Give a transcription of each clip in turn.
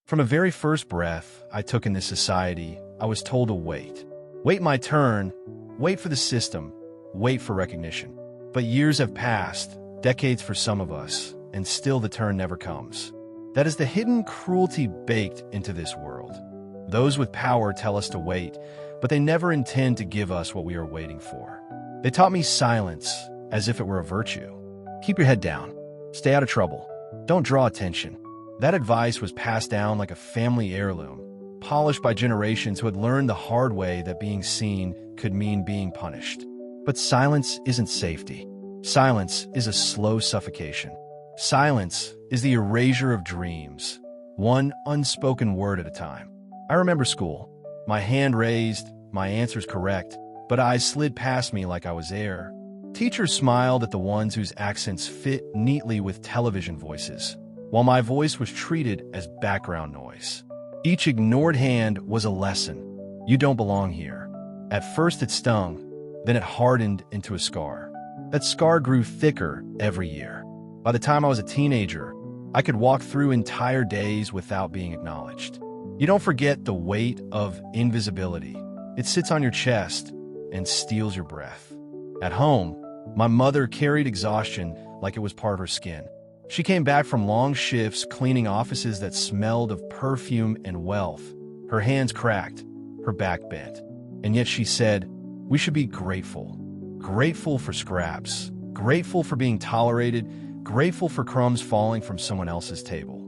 From the very first breath I took in this society, I was told to wait. Wait my turn, wait for the system, wait for recognition. But years have passed, decades for some of us, and still the turn never comes. That is the hidden cruelty baked into this world. Those with power tell us to wait, but they never intend to give us what we are waiting for. They taught me silence, as if it were a virtue. Keep your head down. Stay out of trouble. Don't draw attention. That advice was passed down like a family heirloom, polished by generations who had learned the hard way that being seen could mean being punished. But silence isn't safety. Silence is a slow suffocation. Silence is the erasure of dreams, one unspoken word at a time. I remember school. My hand raised, my answers correct, but eyes slid past me like I was air. Teachers smiled at the ones whose accents fit neatly with television voices, while my voice was treated as background noise. Each ignored hand was a lesson. You don't belong here. At first it stung, then it hardened into a scar. That scar grew thicker every year. By the time I was a teenager, I could walk through entire days without being acknowledged. You don't forget the weight of invisibility. It sits on your chest and steals your breath. At home, my mother carried exhaustion like it was part of her skin. She came back from long shifts cleaning offices that smelled of perfume and wealth. Her hands cracked, her back bent. And yet she said, "We should be grateful. Grateful for scraps. Grateful for being tolerated. Grateful for crumbs falling from someone else's table."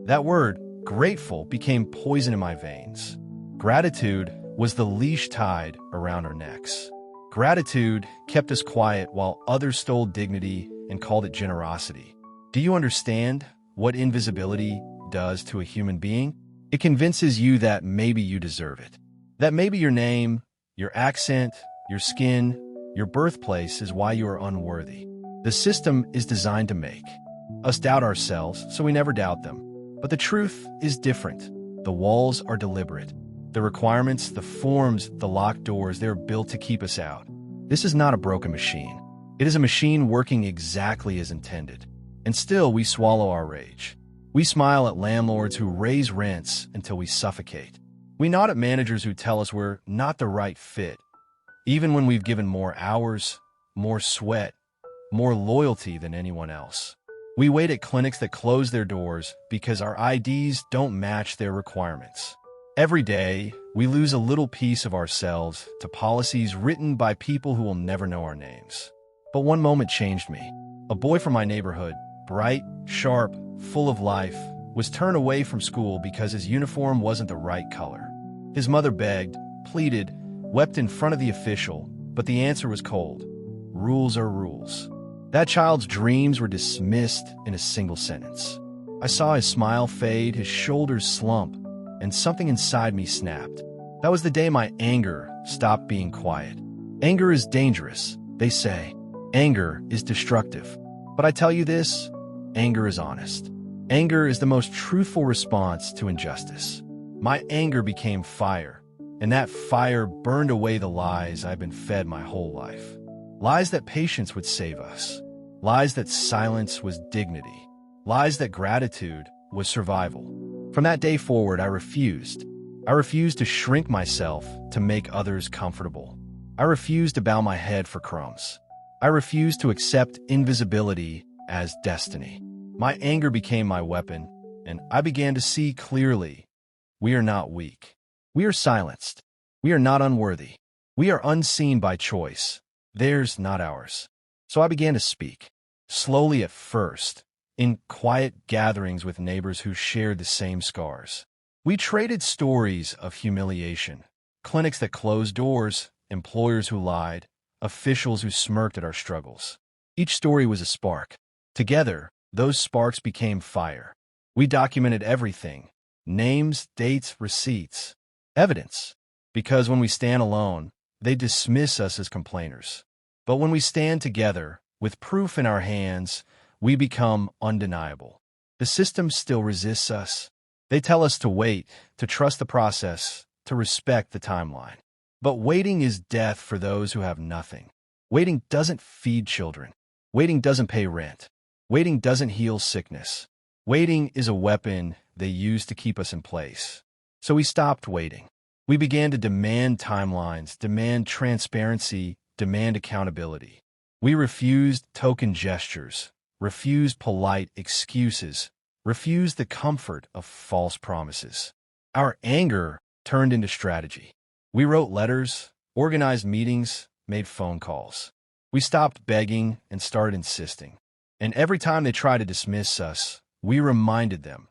That word, grateful, became poison in my veins. Gratitude was the leash tied around our necks. Gratitude kept us quiet while others stole dignity and called it generosity. Do you understand what invisibility does to a human being? It convinces you that maybe you deserve it. That maybe your name, your accent, your skin, your birthplace is why you are unworthy. The system is designed to make us doubt ourselves, so we never doubt them. But the truth is different. The walls are deliberate. The requirements, the forms, the locked doors, they're built to keep us out. This is not a broken machine. It is a machine working exactly as intended. And still, we swallow our rage. We smile at landlords who raise rents until we suffocate. We nod at managers who tell us we're not the right fit, even when we've given more hours, more sweat, more loyalty than anyone else. We wait at clinics that close their doors because our IDs don't match their requirements. Every day, we lose a little piece of ourselves to policies written by people who will never know our names. But one moment changed me. A boy from my neighborhood, bright, sharp, full of life, was turned away from school because his uniform wasn't the right color. His mother begged, pleaded, wept in front of the official, but the answer was cold. Rules are rules. That child's dreams were dismissed in a single sentence. I saw his smile fade, his shoulders slump, and something inside me snapped. That was the day my anger stopped being quiet. Anger is dangerous, they say. Anger is destructive. But I tell you this, anger is honest. Anger is the most truthful response to injustice. My anger became fire, and that fire burned away the lies I've been fed my whole life. Lies that patience would save us. Lies that silence was dignity. Lies that gratitude was survival. From that day forward, I refused. I refused to shrink myself to make others comfortable. I refused to bow my head for crumbs. I refused to accept invisibility as destiny. My anger became my weapon, and I began to see clearly. We are not weak. We are silenced. We are not unworthy. We are unseen by choice. Theirs, not ours. So I began to speak, slowly at first, in quiet gatherings with neighbors who shared the same scars. We traded stories of humiliation, clinics that closed doors, employers who lied, officials who smirked at our struggles. Each story was a spark. Together, those sparks became fire. We documented everything: names, dates, receipts, evidence. Because when we stand alone, they dismiss us as complainers. But when we stand together, with proof in our hands, we become undeniable. The system still resists us. They tell us to wait, to trust the process, to respect the timeline. But waiting is death for those who have nothing. Waiting doesn't feed children. Waiting doesn't pay rent. Waiting doesn't heal sickness. Waiting is a weapon they use to keep us in place. So we stopped waiting. We began to demand timelines, demand transparency, demand accountability. We refused token gestures, refused polite excuses, refused the comfort of false promises. Our anger turned into strategy. We wrote letters, organized meetings, made phone calls. We stopped begging and started insisting. And every time they tried to dismiss us, we reminded them,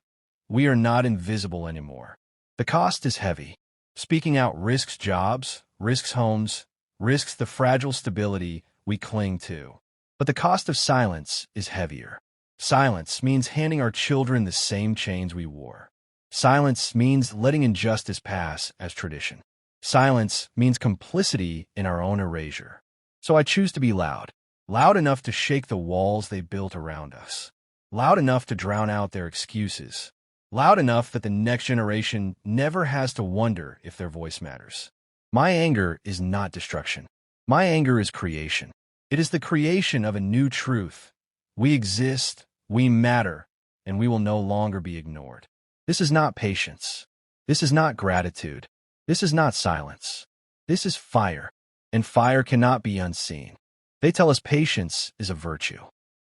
we are not invisible anymore. The cost is heavy. Speaking out risks jobs, risks homes, risks the fragile stability we cling to. But the cost of silence is heavier. Silence means handing our children the same chains we wore. Silence means letting injustice pass as tradition. Silence means complicity in our own erasure. So I choose to be loud. Loud enough to shake the walls they built around us. Loud enough to drown out their excuses. Loud enough that the next generation never has to wonder if their voice matters. My anger is not destruction. My anger is creation. It is the creation of a new truth. We exist, we matter, and we will no longer be ignored. This is not patience. This is not gratitude. This is not silence. This is fire, and fire cannot be unseen. They tell us patience is a virtue.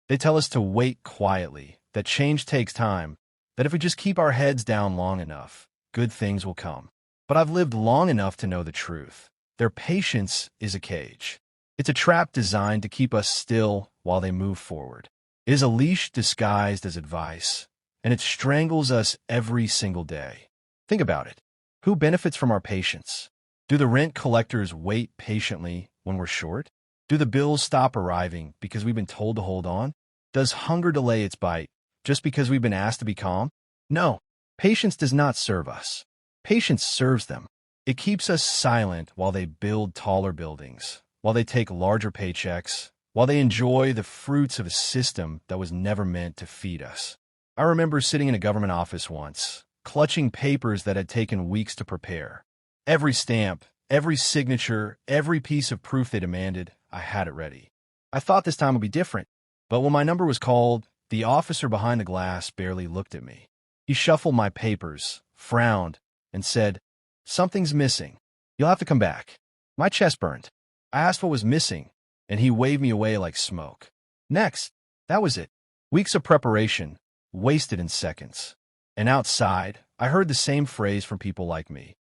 They tell us to wait quietly, that change takes time, that if we just keep our heads down long enough, good things will come. But I've lived long enough to know the truth. Their patience is a cage. It's a trap designed to keep us still while they move forward. It is a leash disguised as advice, and it strangles us every single day. Think about it. Who benefits from our patience? Do the rent collectors wait patiently when we're short? Do the bills stop arriving because we've been told to hold on? Does hunger delay its bite just because we've been asked to be calm? No, patience does not serve us. Patience serves them. It keeps us silent while they build taller buildings, while they take larger paychecks, while they enjoy the fruits of a system that was never meant to feed us. I remember sitting in a government office once, clutching papers that had taken weeks to prepare. Every stamp, every signature, every piece of proof they demanded, I had it ready. I thought this time would be different, but when my number was called, the officer behind the glass barely looked at me. He shuffled my papers, frowned, and said, "Something's missing. You'll have to come back." My chest burned. I asked what was missing, and he waved me away like smoke. Next, that was it. Weeks of preparation, wasted in seconds. And outside, I heard the same phrase from people like me.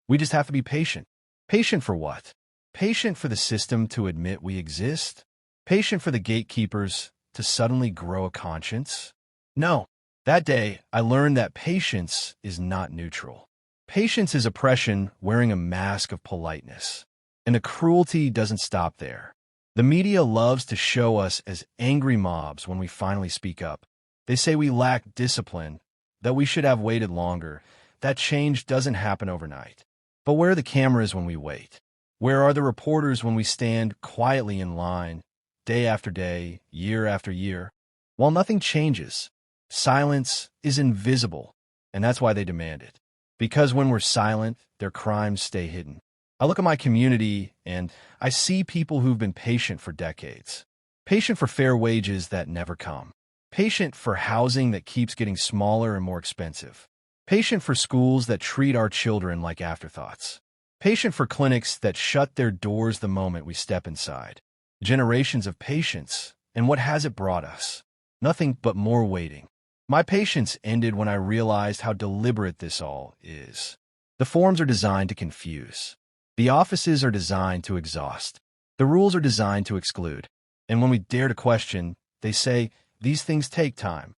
We just have to be patient. Patient for what? Patient for the system to admit we exist? Patient for the gatekeepers to suddenly grow a conscience? No. That day, I learned that patience is not neutral. Patience is oppression wearing a mask of politeness. And the cruelty doesn't stop there. The media loves to show us as angry mobs when we finally speak up. They say we lack discipline, that we should have waited longer, that change doesn't happen overnight. But where are the cameras when we wait? Where are the reporters when we stand quietly in line, day after day, year after year? While nothing changes, silence is invisible, and that's why they demand it. Because when we're silent, their crimes stay hidden. I look at my community, and I see people who've been patient for decades. Patient for fair wages that never come. Patient for housing that keeps getting smaller and more expensive. Patient for schools that treat our children like afterthoughts. Patient for clinics that shut their doors the moment we step inside. Generations of patience, and what has it brought us? Nothing but more waiting. My patience ended when I realized how deliberate this all is. The forms are designed to confuse. The offices are designed to exhaust. The rules are designed to exclude. And when we dare to question, they say, these things take time.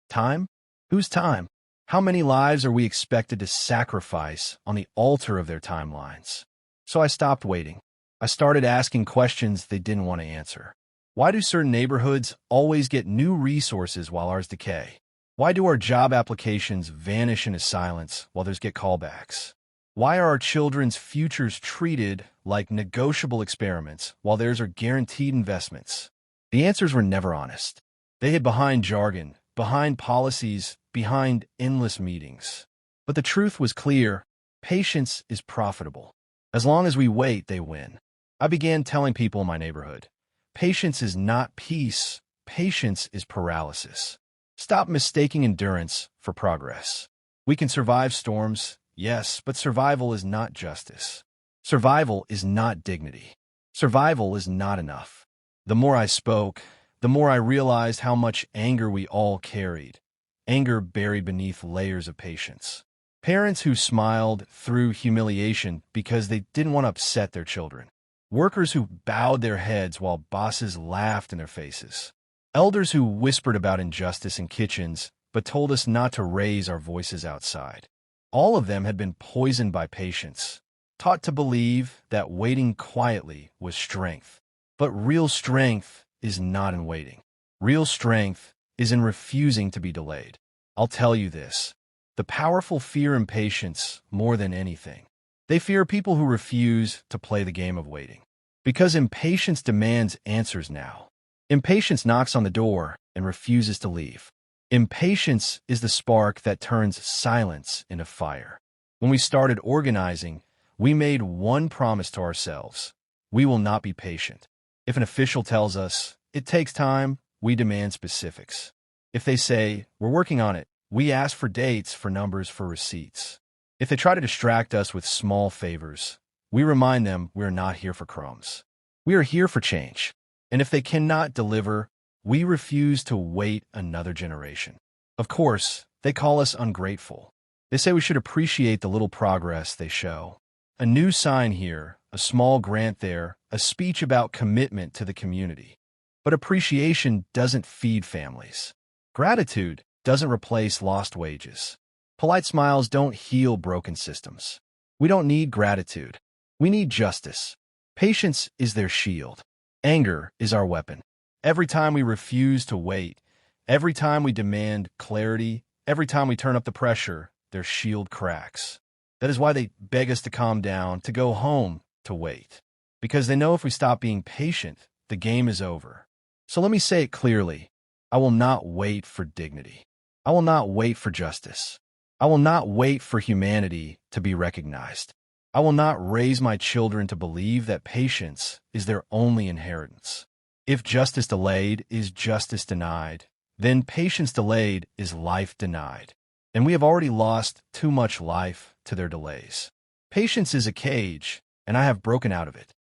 Time? Whose time? How many lives are we expected to sacrifice on the altar of their timelines? So I stopped waiting. I started asking questions they didn't want to answer. Why do certain neighborhoods always get new resources while ours decay? Why do our job applications vanish into silence while theirs get callbacks? Why are our children's futures treated like negotiable experiments while theirs are guaranteed investments? The answers were never honest. They hid behind jargon, behind policies, behind endless meetings. But the truth was clear. Patience is profitable. As long as we wait, they win. I began telling people in my neighborhood, patience is not peace. Patience is paralysis. Stop mistaking endurance for progress. We can survive storms, yes, but survival is not justice. Survival is not dignity. Survival is not enough. The more I spoke, the more I realized how much anger we all carried. Anger buried beneath layers of patience. Parents who smiled through humiliation because they didn't want to upset their children. Workers who bowed their heads while bosses laughed in their faces. Elders who whispered about injustice in kitchens but told us not to raise our voices outside. All of them had been poisoned by patience, taught to believe that waiting quietly was strength. But real strength is not in waiting. Real strength is in refusing to be delayed. I'll tell you this. The powerful fear impatience more than anything. They fear people who refuse to play the game of waiting. Because impatience demands answers now. Impatience knocks on the door and refuses to leave. Impatience is the spark that turns silence into fire. When we started organizing, we made one promise to ourselves. We will not be patient. If an official tells us it takes time, we demand specifics. If they say, we're working on it, we ask for dates, for numbers, for receipts. If they try to distract us with small favors, we remind them we're not here for crumbs. We are here for change. And if they cannot deliver, we refuse to wait another generation. Of course, they call us ungrateful. They say we should appreciate the little progress they show. A new sign here, a small grant there, a speech about commitment to the community. But appreciation doesn't feed families. Gratitude doesn't replace lost wages. Polite smiles don't heal broken systems. We don't need gratitude. We need justice. Patience is their shield. Anger is our weapon. Every time we refuse to wait, every time we demand clarity, every time we turn up the pressure, their shield cracks. That is why they beg us to calm down, to go home, to wait. Because they know if we stop being patient, the game is over. So let me say it clearly. I will not wait for dignity. I will not wait for justice. I will not wait for humanity to be recognized. I will not raise my children to believe that patience is their only inheritance. If justice delayed is justice denied, then patience delayed is life denied. And we have already lost too much life to their delays. Patience is a cage, and I have broken out of it.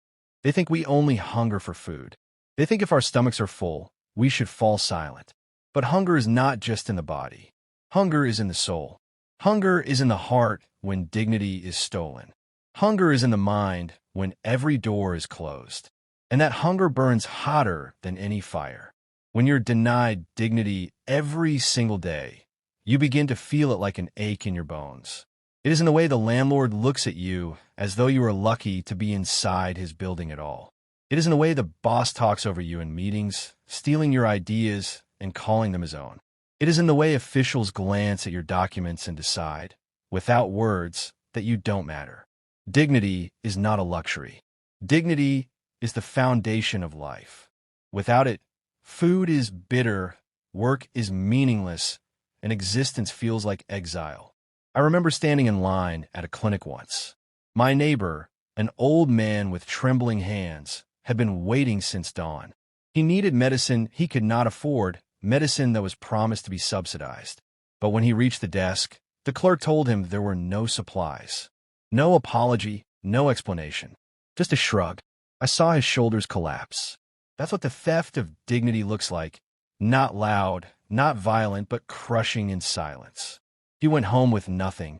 They think we only hunger for food. They think if our stomachs are full, we should fall silent. But hunger is not just in the body. Hunger is in the soul. Hunger is in the heart when dignity is stolen. Hunger is in the mind when every door is closed. And that hunger burns hotter than any fire. When you're denied dignity every single day, you begin to feel it like an ache in your bones. It is in the way the landlord looks at you as though you are lucky to be inside his building at all. It is in the way the boss talks over you in meetings, stealing your ideas and calling them his own. It is in the way officials glance at your documents and decide, without words, that you don't matter. Dignity is not a luxury. Dignity is the foundation of life. Without it, food is bitter, work is meaningless, and existence feels like exile. I remember standing in line at a clinic once. My neighbor, an old man with trembling hands, had been waiting since dawn. He needed medicine he could not afford, medicine that was promised to be subsidized. But when he reached the desk, the clerk told him there were no supplies. No apology, no explanation. Just a shrug. I saw his shoulders collapse. That's what the theft of dignity looks like. Not loud, not violent, but crushing in silence. He went home with nothing,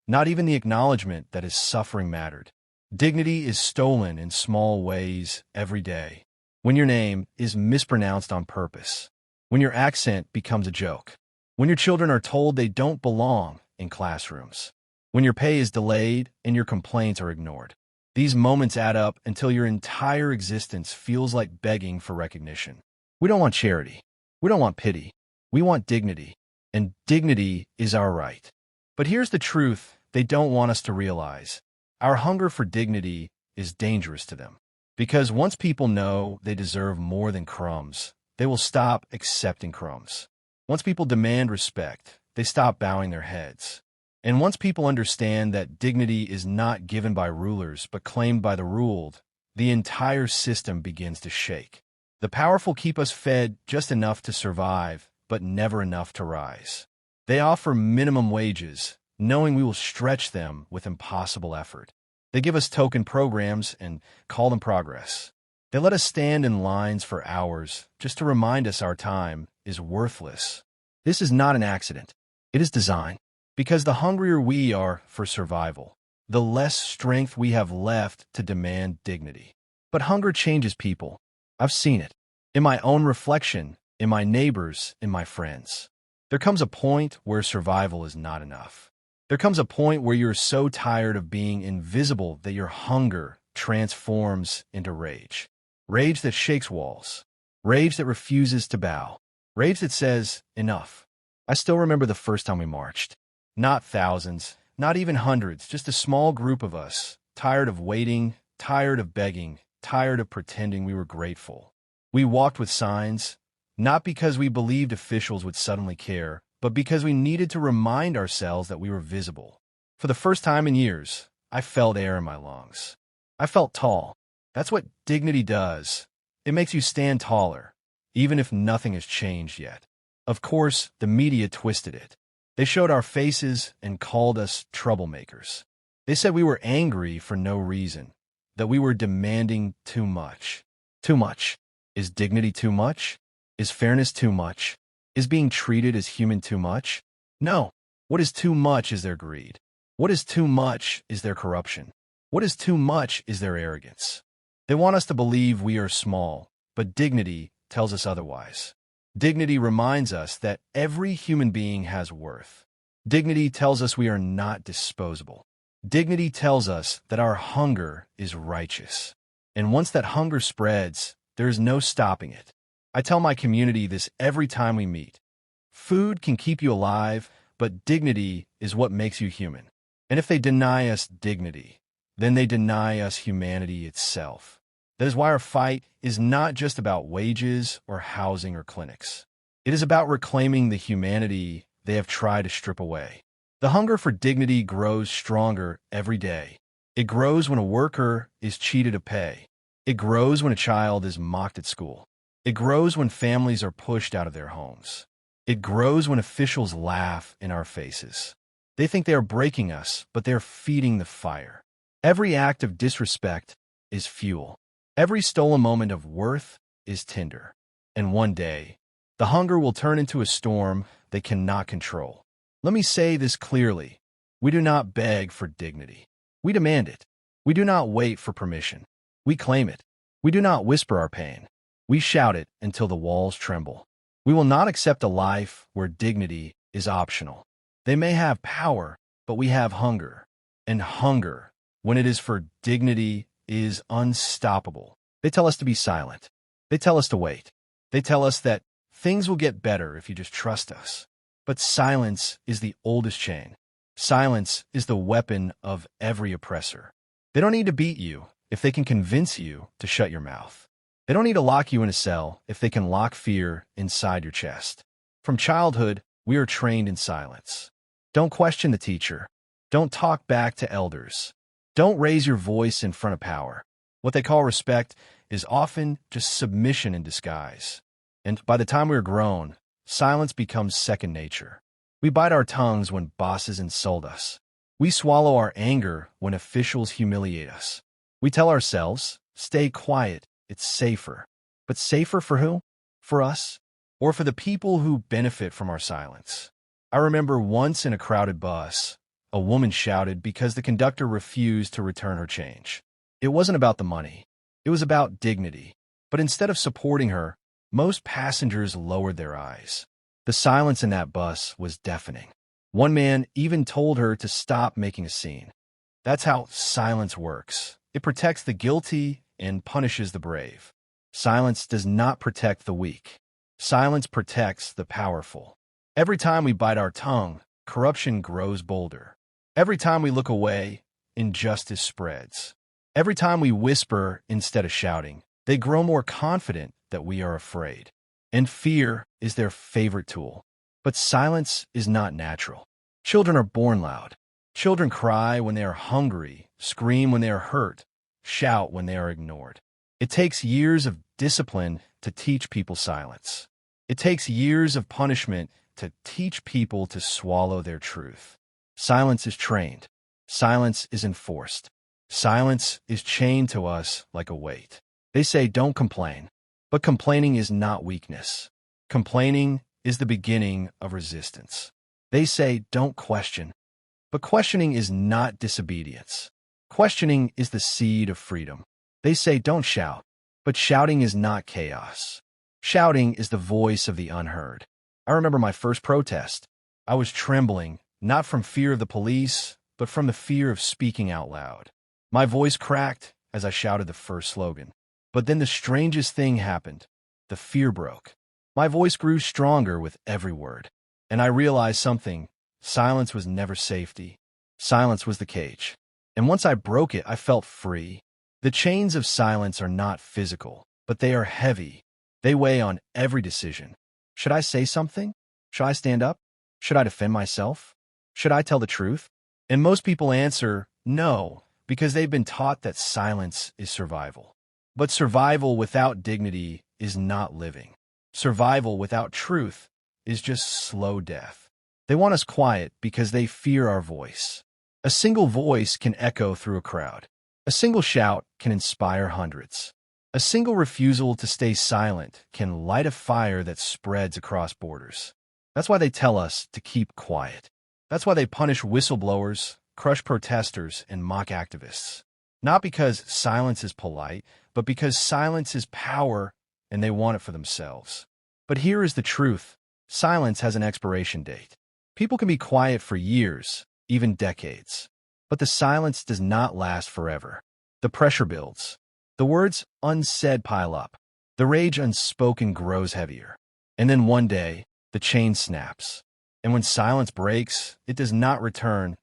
not even the acknowledgement that his suffering mattered. Dignity is stolen in small ways every day. When your name is mispronounced on purpose. When your accent becomes a joke. When your children are told they don't belong in classrooms. When your pay is delayed and your complaints are ignored. These moments add up until your entire existence feels like begging for recognition. We don't want charity. We don't want pity. We want dignity. And dignity is our right. But here's the truth they don't want us to realize. Our hunger for dignity is dangerous to them. Because once people know they deserve more than crumbs, they will stop accepting crumbs. Once people demand respect, they stop bowing their heads. And once people understand that dignity is not given by rulers but claimed by the ruled, the entire system begins to shake. The powerful keep us fed just enough to survive, but never enough to rise. They offer minimum wages, knowing we will stretch them with impossible effort. They give us token programs and call them progress. They let us stand in lines for hours just to remind us our time is worthless. This is not an accident. It is design. Because the hungrier we are for survival, the less strength we have left to demand dignity. But hunger changes people. I've seen it. In my own reflection, in my neighbors, in my friends. There comes a point where survival is not enough. There comes a point where you're so tired of being invisible that your hunger transforms into rage. Rage that shakes walls. Rage that refuses to bow. Rage that says, enough. I still remember the first time we marched. Not thousands, not even hundreds, just a small group of us, tired of waiting, tired of begging, tired of pretending we were grateful. We walked with signs, not because we believed officials would suddenly care, but because we needed to remind ourselves that we were visible. For the first time in years, I felt air in my lungs. I felt tall. That's what dignity does. It makes you stand taller, even if nothing has changed yet. Of course, the media twisted it. They showed our faces and called us troublemakers. They said we were angry for no reason, that we were demanding too much. Too much. Is dignity too much? Is fairness too much? Is being treated as human too much? No. What is too much is their greed. What is too much is their corruption. What is too much is their arrogance. They want us to believe we are small, but dignity tells us otherwise. Dignity reminds us that every human being has worth. Dignity tells us we are not disposable. Dignity tells us that our hunger is righteous. And once that hunger spreads, there is no stopping it. I tell my community this every time we meet. Food can keep you alive, but dignity is what makes you human. And if they deny us dignity, then they deny us humanity itself. That is why our fight is not just about wages or housing or clinics. It is about reclaiming the humanity they have tried to strip away. The hunger for dignity grows stronger every day. It grows when a worker is cheated of pay. It grows when a child is mocked at school. It grows when families are pushed out of their homes. It grows when officials laugh in our faces. They think they are breaking us, but they are feeding the fire. Every act of disrespect is fuel. Every stolen moment of worth is tinder. And one day, the hunger will turn into a storm they cannot control. Let me say this clearly. We do not beg for dignity. We demand it. We do not wait for permission. We claim it. We do not whisper our pain. We shout it until the walls tremble. We will not accept a life where dignity is optional. They may have power, but we have hunger. And hunger, when it is for dignity, is unstoppable. They tell us to be silent. They tell us to wait. They tell us that things will get better if you just trust us. But silence is the oldest chain. Silence is the weapon of every oppressor. They don't need to beat you if they can convince you to shut your mouth. They don't need to lock you in a cell if they can lock fear inside your chest. From childhood, we are trained in silence. Don't question the teacher. Don't talk back to elders. Don't raise your voice in front of power. What they call respect is often just submission in disguise. And by the time we're grown, silence becomes second nature. We bite our tongues when bosses insult us. We swallow our anger when officials humiliate us. We tell ourselves, stay quiet, it's safer. But safer for who? For us? Or for the people who benefit from our silence? I remember once in a crowded bus, a woman shouted because the conductor refused to return her change. It wasn't about the money. It was about dignity. But instead of supporting her, most passengers lowered their eyes. The silence in that bus was deafening. One man even told her to stop making a scene. That's how silence works. It protects the guilty and punishes the brave. Silence does not protect the weak. Silence protects the powerful. Every time we bite our tongue, corruption grows bolder. Every time we look away, injustice spreads. Every time we whisper instead of shouting, they grow more confident that we are afraid. And fear is their favorite tool. But silence is not natural. Children are born loud. Children cry when they are hungry, scream when they are hurt, shout when they are ignored. It takes years of discipline to teach people silence. It takes years of punishment to teach people to swallow their truth. Silence is trained. Silence is enforced. Silence is chained to us like a weight. They say don't complain, but complaining is not weakness. Complaining is the beginning of resistance. They say don't question, but questioning is not disobedience. Questioning is the seed of freedom. They say don't shout, but shouting is not chaos. Shouting is the voice of the unheard. I remember my first protest. I was trembling, not from fear of the police, but from the fear of speaking out loud. My voice cracked as I shouted the first slogan. But then the strangest thing happened. The fear broke. My voice grew stronger with every word. And I realized something. Silence was never safety. Silence was the cage. And once I broke it, I felt free. The chains of silence are not physical, but they are heavy. They weigh on every decision. Should I say something? Should I stand up? Should I defend myself? Should I tell the truth? And most people answer no, because they've been taught that silence is survival. But survival without dignity is not living. Survival without truth is just slow death. They want us quiet because they fear our voice. A single voice can echo through a crowd. A single shout can inspire hundreds. A single refusal to stay silent can light a fire that spreads across borders. That's why they tell us to keep quiet. That's why they punish whistleblowers, crush protesters, and mock activists. Not because silence is polite, but because silence is power and they want it for themselves. But here is the truth. Silence has an expiration date. People can be quiet for years, even decades. But the silence does not last forever. The pressure builds. The words unsaid pile up. The rage unspoken grows heavier. And then one day, the chain snaps. And when silence breaks, it does not return.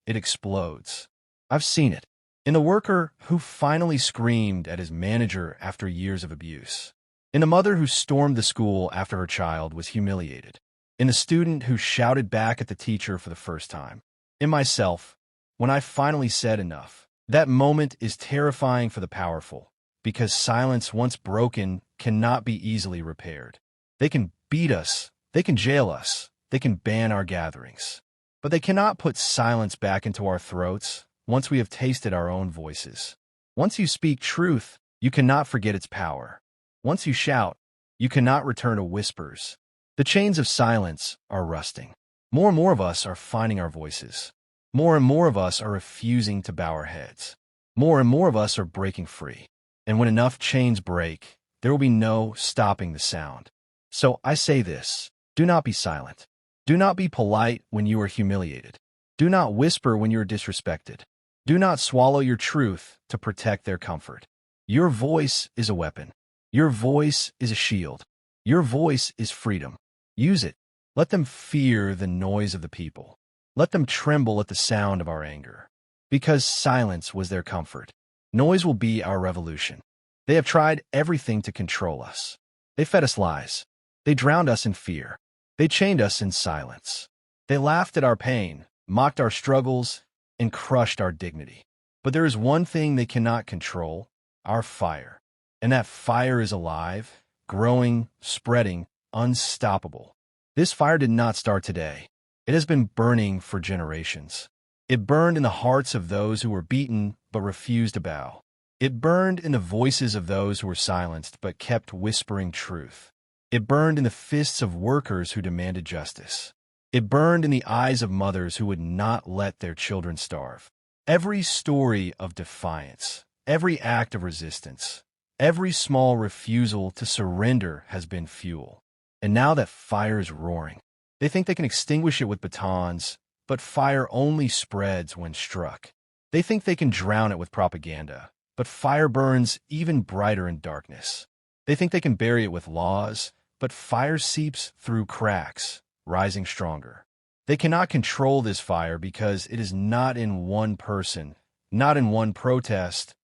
It explodes. I've seen it. In the worker who finally screamed at his manager after years of abuse. In the mother who stormed the school after her child was humiliated. In the student who shouted back at the teacher for the first time. In myself, when I finally said enough. That moment is terrifying for the powerful, because silence once broken cannot be easily repaired. They can beat us, they can jail us, they can ban our gatherings. But they cannot put silence back into our throats once we have tasted our own voices. Once you speak truth, you cannot forget its power. Once you shout, you cannot return to whispers. The chains of silence are rusting. More and more of us are finding our voices. More and more of us are refusing to bow our heads. More and more of us are breaking free. And when enough chains break, there will be no stopping the sound. So I say this, do not be silent. Do not be polite when you are humiliated. Do not whisper when you are disrespected. Do not swallow your truth to protect their comfort. Your voice is a weapon. Your voice is a shield. Your voice is freedom. Use it. Let them fear the noise of the people. Let them tremble at the sound of our anger. Because silence was their comfort. Noise will be our revolution. They have tried everything to control us. They fed us lies. They drowned us in fear. They chained us in silence. They laughed at our pain, mocked our struggles, and crushed our dignity. But there is one thing they cannot control, our fire. And that fire is alive, growing, spreading, unstoppable. This fire did not start today. It has been burning for generations. It burned in the hearts of those who were beaten but refused to bow. It burned in the voices of those who were silenced but kept whispering truth. It burned in the fists of workers who demanded justice. It burned in the eyes of mothers who would not let their children starve. Every story of defiance, every act of resistance, every small refusal to surrender has been fuel. And now that fire is roaring. They think they can extinguish it with batons, but fire only spreads when struck. They think they can drown it with propaganda, but fire burns even brighter in darkness. They think they can bury it with laws, but fire seeps through cracks, rising stronger. They cannot control this fire because it is not in one person, not in one protest,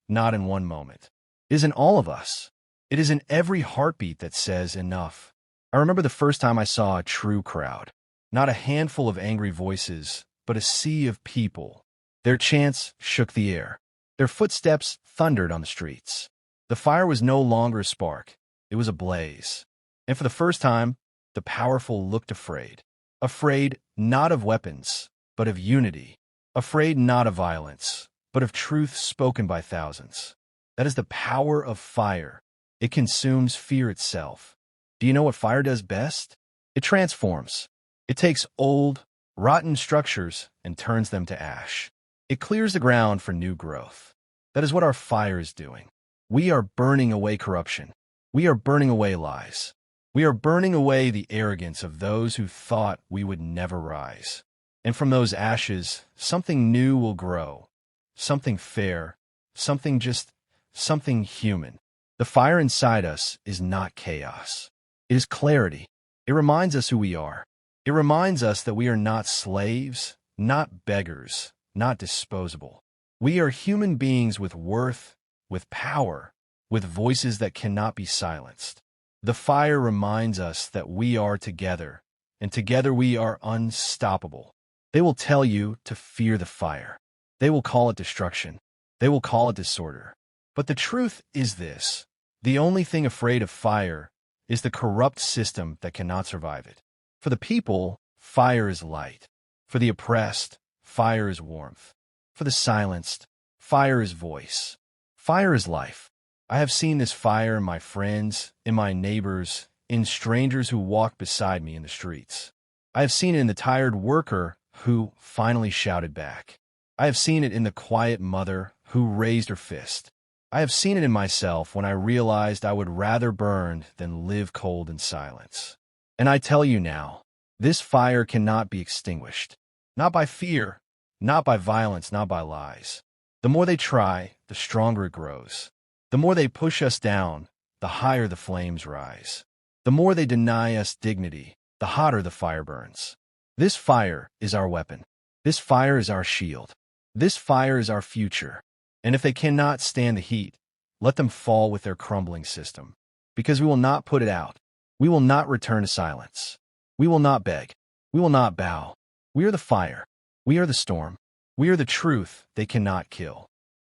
not in one moment. It is in all of us. It is in every heartbeat that says enough. I remember the first time I saw a true crowd. Not a handful of angry voices, but a sea of people. Their chants shook the air. Their footsteps thundered on the streets. The fire was no longer a spark. It was a blaze. And for the first time, the powerful looked afraid. Afraid not of weapons, but of unity. Afraid not of violence, but of truth spoken by thousands. That is the power of fire. It consumes fear itself. Do you know what fire does best? It transforms. It takes old, rotten structures and turns them to ash. It clears the ground for new growth. That is what our fire is doing. We are burning away corruption. We are burning away lies. We are burning away the arrogance of those who thought we would never rise. And from those ashes, something new will grow. Something fair. Something human. The fire inside us is not chaos. It is clarity. It reminds us who we are. It reminds us that we are not slaves, not beggars, not disposable. We are human beings with worth, with power, with voices that cannot be silenced. The fire reminds us that we are together, and together we are unstoppable. They will tell you to fear the fire. They will call it destruction. They will call it disorder. But the truth is this: the only thing afraid of fire is the corrupt system that cannot survive it. For the people, fire is light. For the oppressed, fire is warmth. For the silenced, fire is voice. Fire is life. I have seen this fire in my friends, in my neighbors, in strangers who walk beside me in the streets. I have seen it in the tired worker who finally shouted back. I have seen it in the quiet mother who raised her fist. I have seen it in myself when I realized I would rather burn than live cold in silence. And I tell you now, this fire cannot be extinguished. Not by fear, not by violence, not by lies. The more they try, the stronger it grows. The more they push us down, the higher the flames rise. The more they deny us dignity, the hotter the fire burns. This fire is our weapon. This fire is our shield. This fire is our future. And if they cannot stand the heat, let them fall with their crumbling system. Because we will not put it out. We will not return to silence. We will not beg. We will not bow. We are the fire. We are the storm. We are the truth they cannot kill.